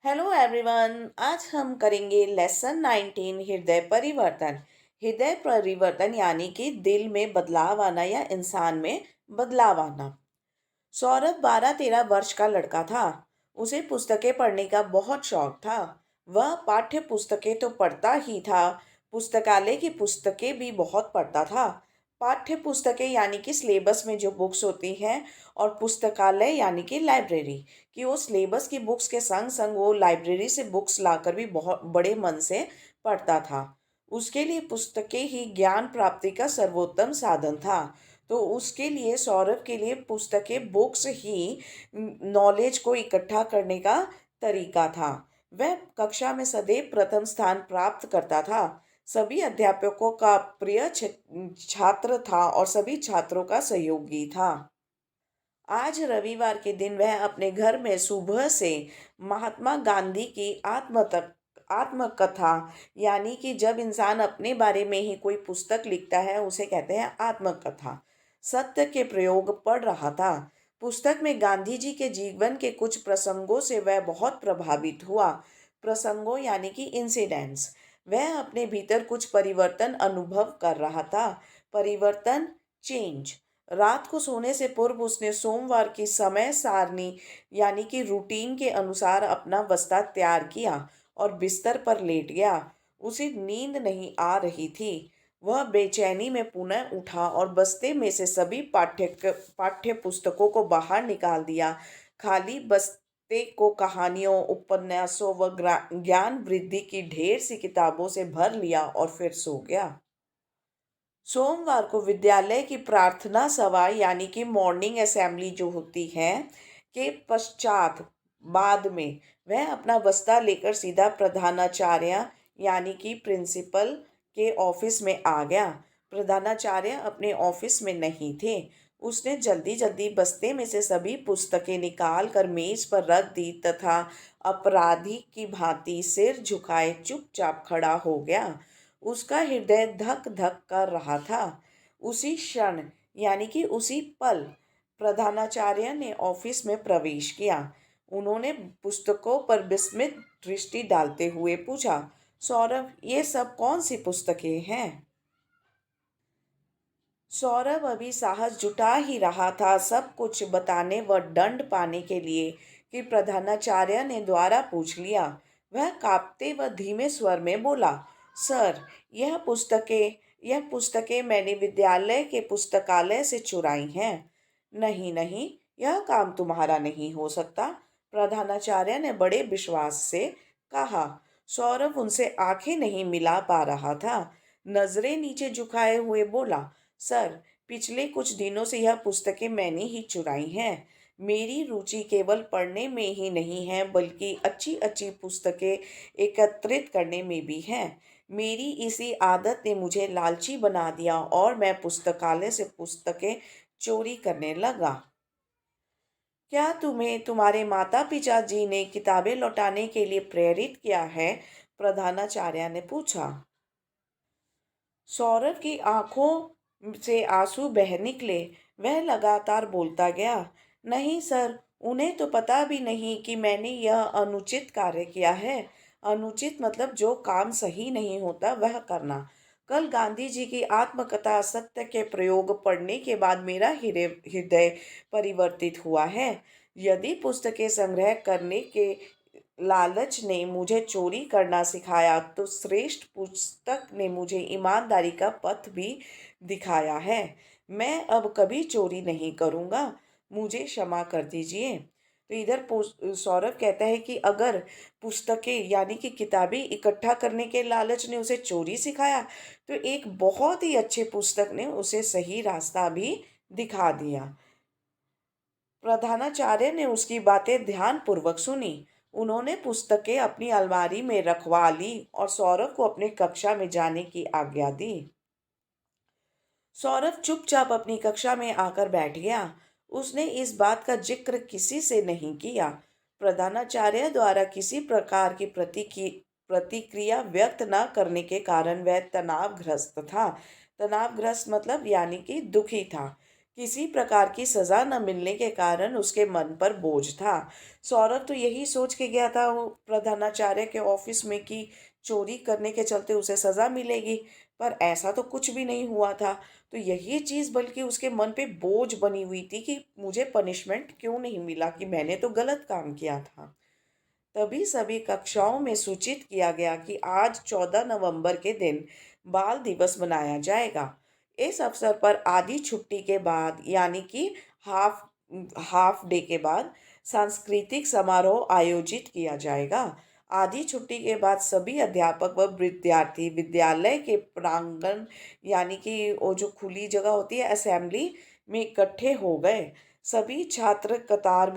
Hello everyone. आज हम करेंगे लेसन 19 हृदय परिवर्तन। हृदय परिवर्तन यानी कि दिल में बदलाव आना या इंसान में बदलाव आना। सौरभ 12-13 वर्ष का लड़का था। उसे पुस्तकें पढ़ने का बहुत शौक था। वह पाठ्य पुस्तकें तो पढ़ता ही था, पुस्तकालय की पुस्तकें भी बहुत पढ़ता था। पाठ्य पुस्तकें यानी कि सिलेबस में जो बुक्स होती हैं, और पुस्तकालय यानी कि लाइब्रेरी, कि वो सिलेबस की बुक्स के संग संग वो लाइब्रेरी से बुक्स लाकर भी बहुत बड़े मन से पढ़ता था। उसके लिए पुस्तकें ही ज्ञान प्राप्ति का सर्वोत्तम साधन था। तो उसके लिए, सौरभ के लिए, पुस्तकें, बुक्स ही नॉलेज को इकट्ठा करने का तरीका था। वह कक्षा में सदैव प्रथम स्थान प्राप्त करता था। सभी अध्यापकों का प्रिय छात्र था और सभी छात्रों का सहयोगी था। आज रविवार के दिन वह अपने घर में सुबह से महात्मा गांधी की आत्मकथा, यानी कि जब इंसान अपने बारे में ही कोई पुस्तक लिखता है उसे कहते हैं आत्मकथा, सत्य के प्रयोग पढ़ रहा था। पुस्तक में गांधी जी के जीवन के कुछ प्रसंगों से वह बहुत प्रभावित हुआ। प्रसंगों यानी कि इंसिडेंट्स। वह अपने भीतर कुछ परिवर्तन अनुभव कर रहा था। परिवर्तन, चेंज। रात को सोने से पूर्व उसने सोमवार की समय सारणी यानी कि रूटीन के अनुसार अपना बस्ता तैयार किया और बिस्तर पर लेट गया। उसे नींद नहीं आ रही थी। वह बेचैनी में पुनः उठा और बस्ते में से सभी पाठ्य पुस्तकों को बाहर निकाल दिया। खाली बस्ते को कहानियों, उपन्यासों व ज्ञान वृद्धि की ढेर सी किताबों से भर लिया और फिर सो गया। सोमवार को विद्यालय की प्रार्थना सभा यानी कि मॉर्निंग असेंबली जो होती है, के पश्चात, बाद में, वह अपना बस्ता लेकर सीधा प्रधानाचार्य यानी कि प्रिंसिपल के ऑफिस में आ गया। प्रधानाचार्य अपने ऑफिस में नहीं थे। उसने जल्दी जल्दी बस्ते में से सभी पुस्तकें निकाल कर मेज पर रख दी तथा अपराधी की भांति सिर झुकाए चुपचाप खड़ा हो गया। उसका हृदय धक धक कर रहा था। उसी क्षण यानी कि उसी पल प्रधानाचार्य ने ऑफिस में प्रवेश किया। उन्होंने पुस्तकों पर विस्मित दृष्टि डालते हुए पूछा, सौरभ, ये सब कौन सी पुस्तकें हैं? सौरभ अभी साहस जुटा ही रहा था सब कुछ बताने व दंड पाने के लिए कि प्रधानाचार्य ने द्वारा पूछ लिया। वह कांपते व धीमे स्वर में बोला, सर, यह पुस्तकें मैंने विद्यालय के पुस्तकालय से चुराई हैं। नहीं नहीं, यह काम तुम्हारा नहीं हो सकता, प्रधानाचार्य ने बड़े विश्वास से कहा। सौरभ उनसे आंखें नहीं मिला पा रहा था। नजरें नीचे झुकाए हुए बोला, सर, पिछले कुछ दिनों से यह पुस्तकें मैंने ही चुराई हैं। मेरी रुचि केवल पढ़ने में ही नहीं है बल्कि अच्छी अच्छी पुस्तकें एकत्रित करने में भी है। मेरी इसी आदत ने मुझे लालची बना दिया और मैं पुस्तकालय से पुस्तकें चोरी करने लगा। क्या तुम्हें तुम्हारे माता पिता जी ने किताबें लौटाने के लिए प्रेरित किया है? प्रधानाचार्य ने पूछा। सौरभ की आंखों से आंसू बह निकले। वह लगातार बोलता गया, नहीं सर, उन्हें तो पता भी नहीं कि मैंने यह अनुचित कार्य किया है। अनुचित मतलब जो काम सही नहीं होता वह करना। कल गांधी जी की आत्मकथा सत्य के प्रयोग पढ़ने के बाद मेरा हृदय परिवर्तित हुआ है। यदि पुस्तकें संग्रह करने के लालच ने मुझे चोरी करना सिखाया तो श्रेष्ठ पुस्तक ने मुझे ईमानदारी का पथ भी दिखाया है। मैं अब कभी चोरी नहीं करूँगा। मुझे क्षमा कर दीजिए। तो इधर सौरभ कहता है कि अगर पुस्तकें यानी कि किताबें इकट्ठा करने के लालच ने उसे चोरी सिखाया, तो एक बहुत ही अच्छे पुस्तक ने उसे सही रास्ता भी दिखा दिया। प्रधानाचार्य ने उसकी बातें ध्यानपूर्वक सुनी। उन्होंने पुस्तकें अपनी अलमारी में रखवा ली और सौरभ को अपने कक्षा में जाने की आज्ञा दी। सौरभ चुपचाप अपनी कक्षा में आकर बैठ गया। उसने इस बात का जिक्र किसी से नहीं किया। प्रधानाचार्य द्वारा किसी प्रकार की प्रतिक्रिया व्यक्त न करने के कारण वह तनावग्रस्त था। तनावग्रस्त मतलब यानी कि दुखी था। किसी प्रकार की सजा न मिलने के कारण उसके मन पर बोझ था। सौरभ तो यही सोच के गया था वो प्रधानाचार्य के ऑफिस में कि चोरी करने के चलते उसे सजा मिलेगी, पर ऐसा तो कुछ भी नहीं हुआ था। तो यही चीज़ बल्कि उसके मन पे बोझ बनी हुई थी कि मुझे पनिशमेंट क्यों नहीं मिला, कि मैंने तो गलत काम किया था। तभी सभी कक्षाओं में सूचित किया गया कि आज 14 नवंबर के दिन बाल दिवस मनाया जाएगा। इस अवसर पर आधी छुट्टी के बाद यानी कि हाफ हाफ डे के बाद सांस्कृतिक समारोह आयोजित किया जाएगा। आधी छुट्टी के बाद सभी अध्यापक व विद्यार्थी विद्यालय के प्रांगण यानी कि वो जो खुली जगह होती है असेंबली में इकट्ठे हो गए। सभी छात्र कतारों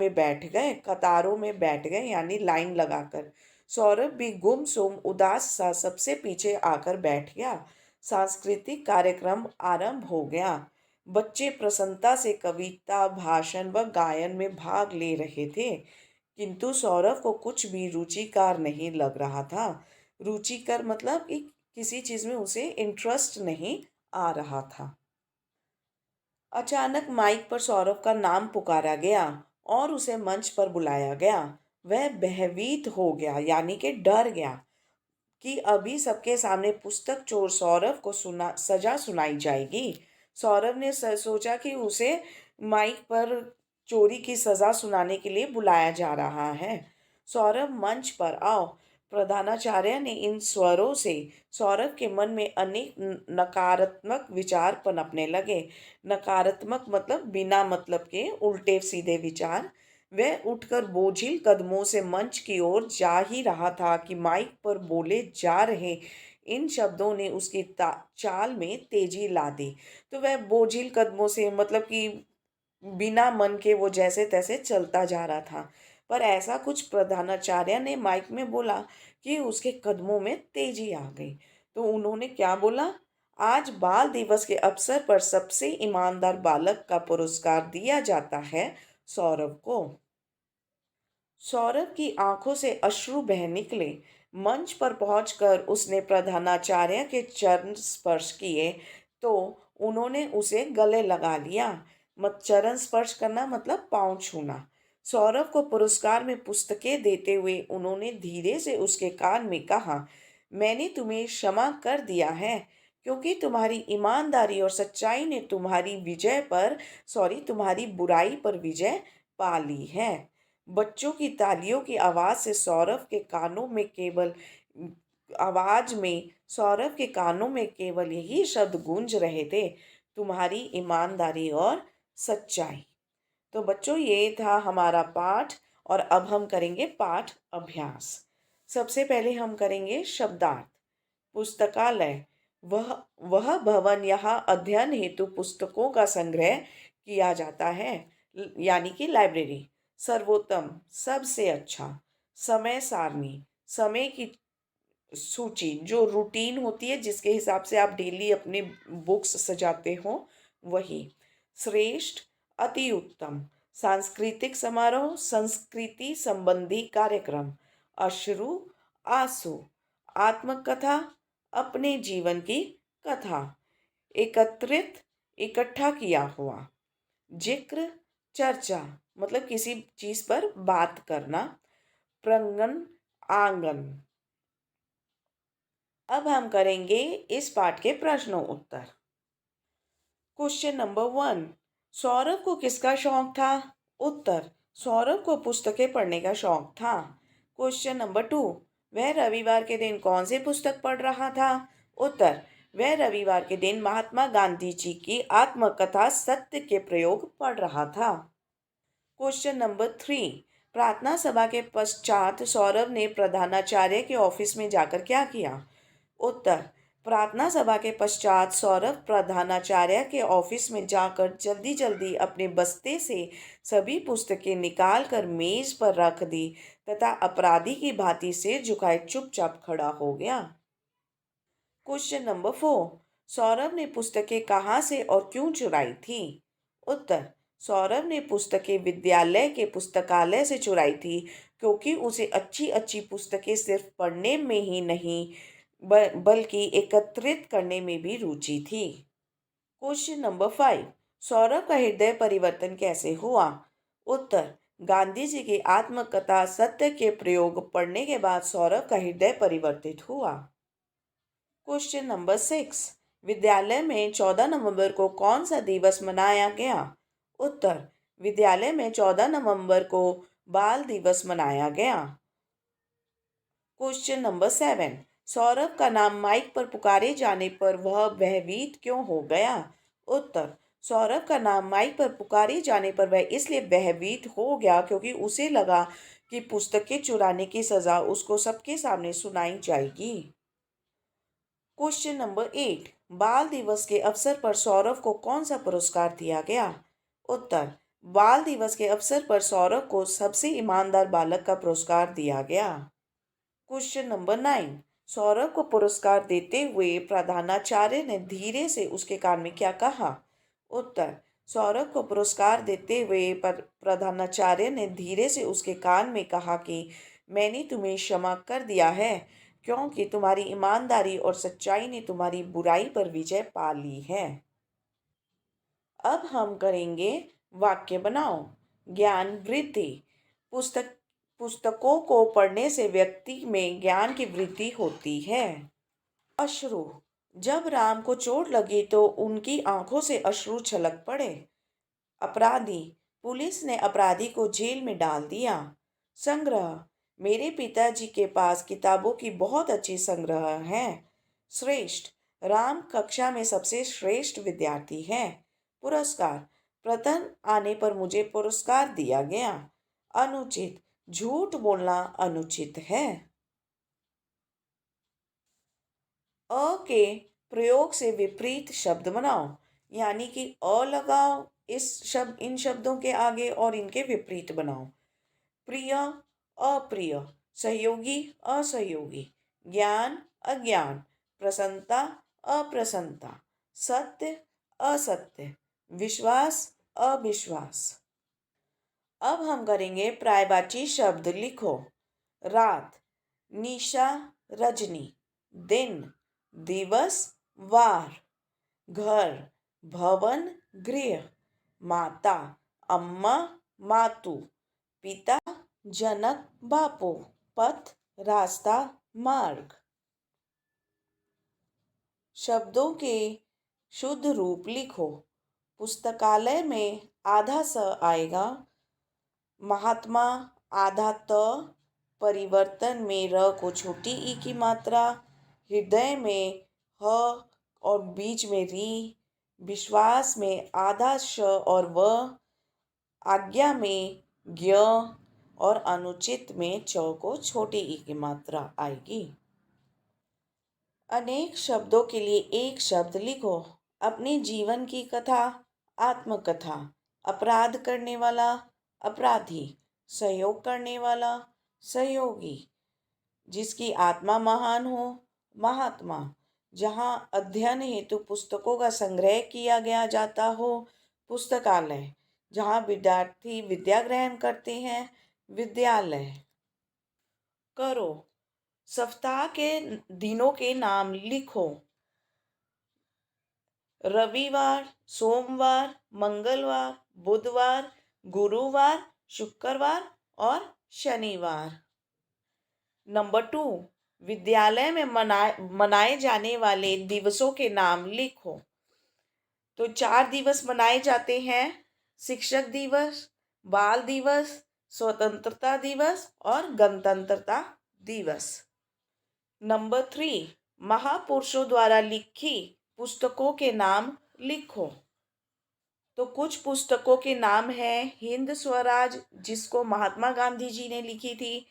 में बैठ गए यानी लाइन लगाकर। सौरभ भी गुमसुम उदास सा सबसे पीछे आकर बैठ गया। सांस्कृतिक कार्यक्रम आरंभ हो गया। बच्चे प्रसन्नता से कविता भाषण व गायन में भाग ले रहे थे, किंतु सौरभ को कुछ भी रुचिकर नहीं लग रहा था। रुचिकर मतलब कि किसी चीज़ में उसे इंटरेस्ट नहीं आ रहा था। अचानक माइक पर सौरभ का नाम पुकारा गया और उसे मंच पर बुलाया गया। वह भयभीत हो गया यानी कि डर गया कि अभी सबके सामने पुस्तक चोर सौरभ को सजा सुनाई जाएगी। सौरभ ने सोचा कि उसे माइक पर चोरी की सजा सुनाने के लिए बुलाया जा रहा है। सौरभ मंच पर आओ। प्रधानाचार्य ने इन स्वरों से सौरभ के मन में अनेक नकारात्मक विचार पनपने लगे। नकारात्मक मतलब बिना मतलब के उल्टे सीधे विचार। वह उठकर बोझिल कदमों से मंच की ओर जा ही रहा था कि माइक पर बोले जा रहे इन शब्दों ने उसकी चाल में तेजी ला दी। तो वह बोझिल कदमों से मतलब कि बिना मन के वो जैसे तैसे चलता जा रहा था। पर ऐसा कुछ प्रधानाचार्य ने माइक में बोला कि उसके कदमों में तेजी आ गई। तो उन्होंने क्या बोला, आज बाल दिवस के अवसर पर सबसे ईमानदार बालक का पुरस्कार दिया जाता है सौरभ को। सौरभ की आंखों से अश्रु बह निकले। मंच पर पहुंचकर उसने प्रधानाचार्य के चरण स्पर्श किए तो उन्होंने उसे गले लगा लिया। मत चरण स्पर्श करना मतलब पाँव छूना। सौरभ को पुरस्कार में पुस्तकें देते हुए उन्होंने धीरे से उसके कान में कहा, मैंने तुम्हें क्षमा कर दिया है क्योंकि तुम्हारी ईमानदारी और सच्चाई ने तुम्हारी बुराई पर विजय पा ली है। बच्चों की तालियों की आवाज से सौरभ के कानों में केवल यही शब्द गूंज रहे थे, तुम्हारी ईमानदारी और सच्चाई। तो बच्चों ये था हमारा पाठ और अब हम करेंगे पाठ अभ्यास। सबसे पहले हम करेंगे शब्दार्थ। पुस्तकालय, वह वह भवन यहाँ अध्ययन हेतु पुस्तकों का संग्रह किया जाता है, यानी कि लाइब्रेरी। सर्वोत्तम, सबसे अच्छा। समय सारणी, समय की सूची जो रूटीन होती है जिसके हिसाब से आप डेली अपने बुक्स सजाते हो, वही। श्रेष्ठ, अति उत्तम। सांस्कृतिक समारोह, संस्कृति संबंधी कार्यक्रम। अश्रु, आंसू। आत्मकथा, अपने जीवन की कथा। एकत्रित, इकट्ठा किया हुआ। जिक्र, चर्चा मतलब किसी चीज पर बात करना। प्रंगन, आंगन। अब हम करेंगे इस पाठ के प्रश्नों उत्तर। क्वेश्चन नंबर 1, सौरभ को किसका शौक था? उत्तर, सौरभ को पुस्तकें पढ़ने का शौक था। क्वेश्चन नंबर 2, वह रविवार के दिन कौन सी पुस्तक पढ़ रहा था? उत्तर, वह रविवार के दिन महात्मा गांधी जी की आत्मकथा सत्य के प्रयोग पढ़ रहा था। क्वेश्चन नंबर 3, प्रार्थना सभा के पश्चात सौरभ ने प्रधानाचार्य के ऑफिस में जाकर क्या किया? उत्तर, प्रार्थना सभा के पश्चात सौरभ प्रधानाचार्य के ऑफिस में जाकर जल्दी जल्दी अपने बस्ते से सभी पुस्तकें निकाल कर मेज पर रख दी तथा अपराधी की भांति सिर झुकाए चुपचाप खड़ा हो गया। क्वेश्चन नंबर 4, सौरभ ने पुस्तकें कहाँ से और क्यों चुराई थी? उत्तर, सौरभ ने पुस्तकें विद्यालय के पुस्तकालय से चुराई थी क्योंकि उसे अच्छी अच्छी पुस्तकें सिर्फ पढ़ने में ही नहीं बल्कि एकत्रित करने में भी रुचि थी। क्वेश्चन नंबर 5, सौरभ का हृदय परिवर्तन कैसे हुआ? उत्तर, गांधी जी की आत्मकथा सत्य के प्रयोग पढ़ने के बाद सौरभ का हृदय परिवर्तित हुआ। क्वेश्चन नंबर 6, विद्यालय में 14 नवंबर को कौन सा दिवस मनाया गया? उत्तर, विद्यालय में 14 नवंबर को बाल दिवस मनाया गया। क्वेश्चन नंबर 7, सौरभ का नाम माइक पर पुकारे जाने पर वह भयभीत क्यों हो गया? उत्तर, सौरभ का नाम माइक पर पुकारे जाने पर वह इसलिए भयभीत हो गया क्योंकि उसे लगा कि पुस्तकें चुराने की सजा उसको सबके सामने सुनाई जाएगी। क्वेश्चन नंबर 8, बाल दिवस के अवसर पर सौरभ को कौन सा पुरस्कार दिया गया? उत्तर, बाल दिवस के अवसर पर सौरभ को सबसे ईमानदार बालक का पुरस्कार दिया गया। क्वेश्चन नंबर 9, सौरभ को पुरस्कार देते हुए प्रधानाचार्य ने धीरे से उसके कान में क्या कहा? उत्तर, सौरभ को पुरस्कार देते हुए प्रधानाचार्य ने धीरे से उसके कान में कहा कि मैंने तुम्हें क्षमा कर दिया है क्योंकि तुम्हारी ईमानदारी और सच्चाई ने तुम्हारी बुराई पर विजय पा ली है। अब हम करेंगे वाक्य बनाओ। ज्ञान वृद्धि। पुस्तकों को पढ़ने से व्यक्ति में ज्ञान की वृद्धि होती है। अश्रु। जब राम को चोट लगी तो उनकी आंखों से अश्रु छलक पड़े। अपराधी। पुलिस ने अपराधी को जेल में डाल दिया। संग्रह। मेरे पिताजी के पास किताबों की बहुत अच्छी संग्रह है। श्रेष्ठ। राम कक्षा में सबसे श्रेष्ठ विद्यार्थी है। पुरस्कार। प्रथम आने पर मुझे पुरस्कार दिया गया। अनुचित। झूठ बोलना अनुचित है। अ के प्रयोग से विपरीत शब्द बनाओ, यानी कि अ लगाओ इन शब्दों के आगे और इनके विपरीत बनाओ। प्रिय, अप्रिय। सहयोगी, असहयोगी। ज्ञान, अज्ञान। प्रसन्नता, अप्रसन्नता। सत्य, असत्य। विश्वास, अविश्वास। अब हम करेंगे पर्यायवाची शब्द लिखो। रात, निशा, रजनी। दिन, दिवस, वार। घर, भवन, गृह। माता, अम्मा, मातु। पिता, जनक, बापू। पथ, रास्ता, मार्ग। शब्दों के शुद्ध रूप लिखो। पुस्तकालय में आधा स आएगा। महात्मा, आधा त। परिवर्तन में र को छोटी ई की मात्रा। हृदय में ह और बीच में री। विश्वास में आधा श और व। आज्ञा में ज्ञ और अनुचित में च को छोटी ई की मात्रा आएगी। अनेक शब्दों के लिए एक शब्द लिखो। अपने जीवन की कथा, आत्मकथा। अपराध करने वाला, अपराधी। सहयोग करने वाला, सहयोगी। जिसकी आत्मा महान हो, महात्मा। जहाँ अध्ययन हेतु पुस्तकों का संग्रह किया गया जाता हो, पुस्तकालय। जहाँ विद्यार्थी विद्या ग्रहण करते हैं, विद्यालय। करो। सप्ताह के दिनों के नाम लिखो। रविवार, सोमवार, मंगलवार, बुधवार, गुरुवार, शुक्रवार और शनिवार। नंबर 2, विद्यालय में मनाए जाने वाले दिवसों के नाम लिखो। तो 4 दिवस मनाए जाते हैं। शिक्षक दिवस, बाल दिवस, स्वतंत्रता दिवस और गणतंत्रता दिवस। नंबर 3, महापुरुषों द्वारा लिखी पुस्तकों के नाम लिखो। तो कुछ पुस्तकों के नाम हैं हिंद स्वराज, जिसको महात्मा गांधी जी ने लिखी थी।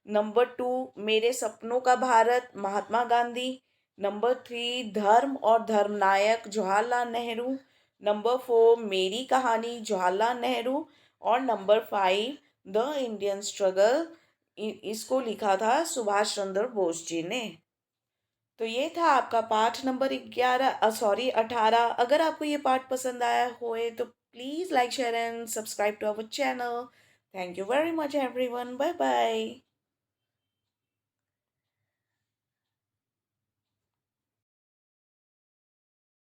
नंबर 2, मेरे सपनों का भारत, महात्मा गांधी। नंबर 3, धर्म और धर्मनायक, जवाहरलाल नेहरू। नंबर 4, मेरी कहानी, जवाहरलाल नेहरू। और नंबर 5, द इंडियन स्ट्रगल, इसको लिखा था सुभाष चंद्र बोस जी ने। तो ये था आपका पाठ नंबर 18। अगर आपको ये पाठ पसंद आया होए तो please like share and subscribe to our channel. Thank you very much everyone. Bye bye.